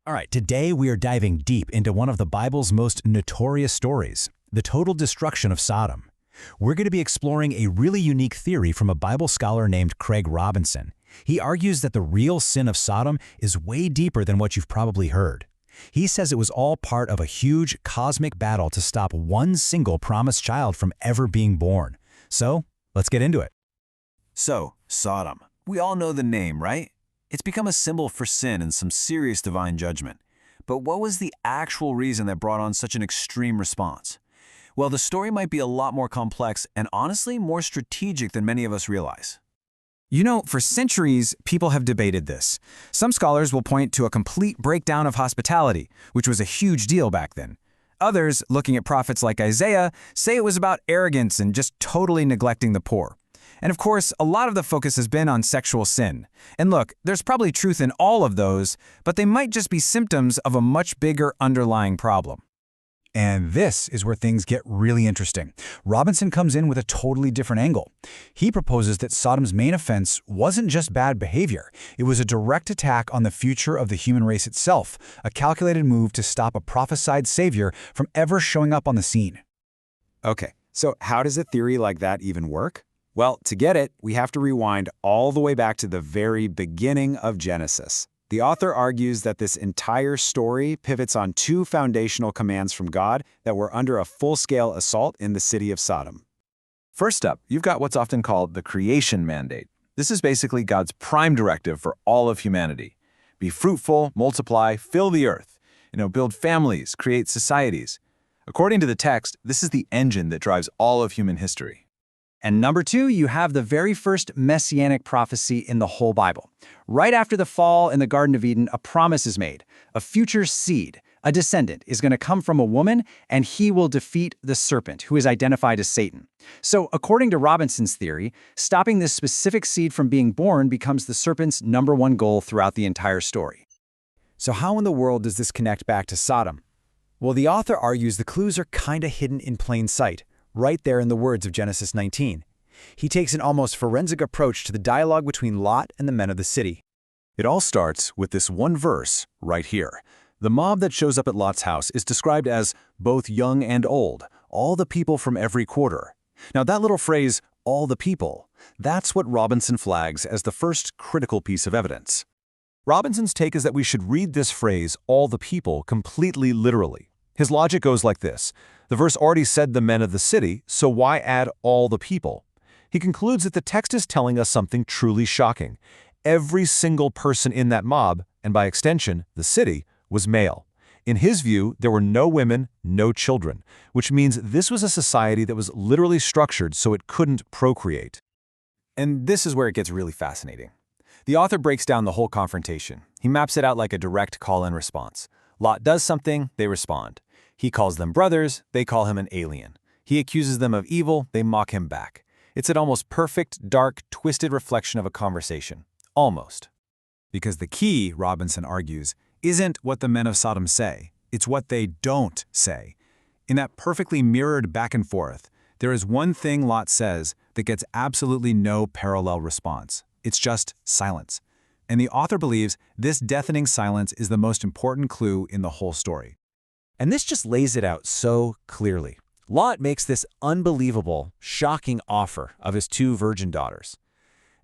All right, today we are diving deep into one of the Bible's most notorious stories, the total destruction of Sodom. We're going to be exploring a really unique theory from a Bible scholar named Craig Robinson. He argues that the real sin of Sodom is way deeper than what you've probably heard. He says it was all part of a huge cosmic battle to stop one single promised child from ever being born. So, let's get into it. So, Sodom. We all know the name, right? It's become a symbol for sin and some serious divine judgment. But what was the actual reason that brought on such an extreme response? Well, the story might be a lot more complex and honestly more strategic than many of us realize. You know, for centuries, people have debated this. Some scholars will point to a complete breakdown of hospitality, which was a huge deal back then. Others, looking at prophets like Isaiah, say it was about arrogance and just totally neglecting the poor. And of course, a lot of the focus has been on sexual sin. And look, there's probably truth in all of those, but they might just be symptoms of a much bigger underlying problem. And this is where things get really interesting. Robinson comes in with a totally different angle. He proposes that Sodom's main offense wasn't just bad behavior. It was a direct attack on the future of the human race itself, a calculated move to stop a prophesied savior from ever showing up on the scene. Okay, so how does a theory like that even work? Well, to get it, we have to rewind all the way back to the very beginning of Genesis. The author argues that this entire story pivots on two foundational commands from God that were under a full-scale assault in the city of Sodom. First up, you've got what's often called the creation mandate. This is basically God's prime directive for all of humanity. Be fruitful, multiply, fill the earth. Build families, create societies. According to the text, this is the engine that drives all of human history. And number two, you have the very first Messianic prophecy in the whole Bible. Right after the fall in the Garden of Eden, a promise is made. A future seed, a descendant, is going to come from a woman, and he will defeat the serpent, who is identified as Satan. So, according to Robinson's theory, stopping this specific seed from being born becomes the serpent's #1 goal throughout the entire story. So how in the world does this connect back to Sodom? Well, the author argues the clues are kinda hidden in plain sight, right there in the words of Genesis 19. He takes an almost forensic approach to the dialogue between Lot and the men of the city. It all starts with this one verse right here. The mob that shows up at Lot's house is described as both young and old, all the people from every quarter. Now that little phrase, all the people, that's what Robinson flags as the first critical piece of evidence. Robinson's take is that we should read this phrase, all the people, completely literally. His logic goes like this. The verse already said the men of the city, so why add all the people? He concludes that the text is telling us something truly shocking. Every single person in that mob, and by extension, the city, was male. In his view, there were no women, no children, which means this was a society that was literally structured so it couldn't procreate. And this is where it gets really fascinating. The author breaks down the whole confrontation. He maps it out like a direct call-and response. Lot does something, they respond. He calls them brothers, they call him an alien. He accuses them of evil, they mock him back. It's an almost perfect, dark, twisted reflection of a conversation. Almost. Because the key, Robinson argues, isn't what the men of Sodom say. It's what they don't say. In that perfectly mirrored back and forth, there is one thing Lot says that gets absolutely no parallel response. It's just silence. And the author believes this deafening silence is the most important clue in the whole story. And this just lays it out so clearly. Lot makes this unbelievable, shocking offer of his 2 virgin daughters.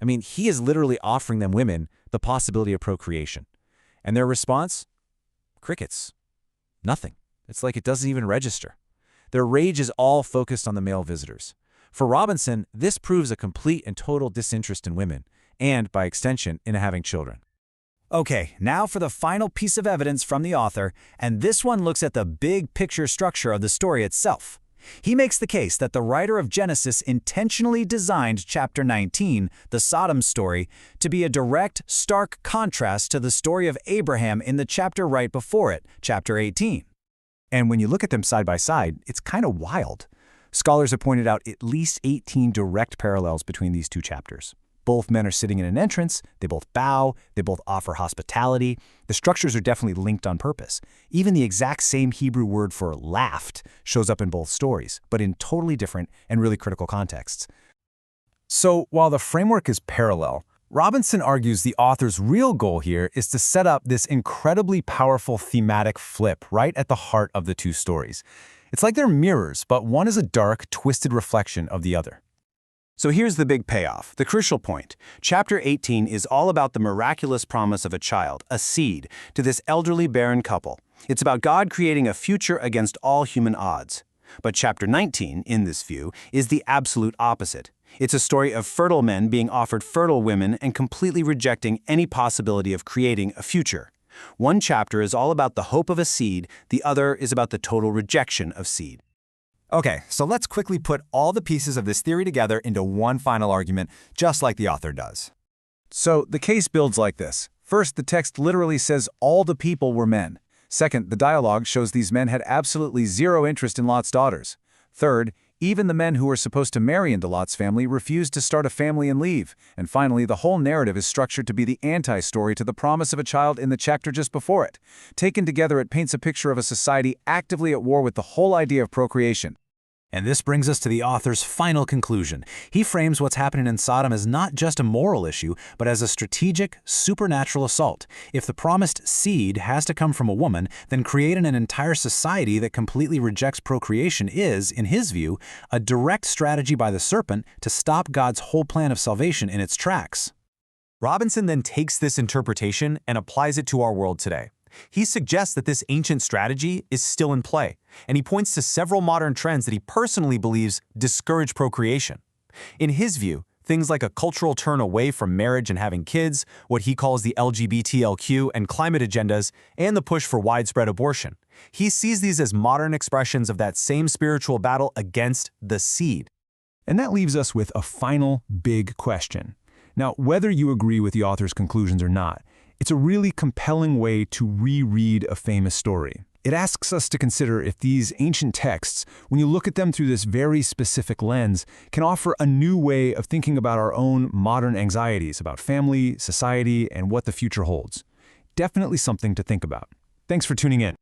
I mean, he is literally offering them women the possibility of procreation. And their response? Crickets. Nothing. It's like it doesn't even register. Their rage is all focused on the male visitors. For Robinson, this proves a complete and total disinterest in women, and, by extension, in having children. Okay, now for the final piece of evidence from the author, and this one looks at the big picture structure of the story itself. He makes the case that the writer of Genesis intentionally designed chapter 19, the Sodom story, to be a direct, stark contrast to the story of Abraham in the chapter right before it, chapter 18. And when you look at them side by side, it's kind of wild. Scholars have pointed out at least 18 direct parallels between these 2 chapters. Both men are sitting in an entrance, they both bow, they both offer hospitality. The structures are definitely linked on purpose. Even the exact same Hebrew word for laughed shows up in both stories, but in totally different and really critical contexts. So while the framework is parallel, Robinson argues the author's real goal here is to set up this incredibly powerful thematic flip right at the heart of the two stories. It's like they're mirrors, but one is a dark, twisted reflection of the other. So here's the big payoff, the crucial point. Chapter 18 is all about the miraculous promise of a child, a seed, to this elderly barren couple. It's about God creating a future against all human odds. But chapter 19, in this view, is the absolute opposite. It's a story of fertile men being offered fertile women and completely rejecting any possibility of creating a future. One chapter is all about the hope of a seed, the other is about the total rejection of seed. Okay, so let's quickly put all the pieces of this theory together into one final argument, just like the author does. So the case builds like this. First, the text literally says all the people were men. Second, the dialogue shows these men had absolutely zero interest in Lot's daughters. Third, even the men who were supposed to marry into Lot's family refused to start a family and leave. And finally, the whole narrative is structured to be the anti-story to the promise of a child in the chapter just before it. Taken together, it paints a picture of a society actively at war with the whole idea of procreation. And this brings us to the author's final conclusion. He frames what's happening in Sodom as not just a moral issue, but as a strategic, supernatural assault. If the promised seed has to come from a woman, then creating an entire society that completely rejects procreation is, in his view, a direct strategy by the serpent to stop God's whole plan of salvation in its tracks. Robinson then takes this interpretation and applies it to our world today. He suggests that this ancient strategy is still in play, and he points to several modern trends that he personally believes discourage procreation. In his view, things like a cultural turn away from marriage and having kids, what he calls the LGBTQ and climate agendas, and the push for widespread abortion. He sees these as modern expressions of that same spiritual battle against the seed. And that leaves us with a final big question. Now, whether you agree with the author's conclusions or not, it's a really compelling way to reread a famous story. It asks us to consider if these ancient texts, when you look at them through this very specific lens, can offer a new way of thinking about our own modern anxieties about family, society, and what the future holds. Definitely something to think about. Thanks for tuning in.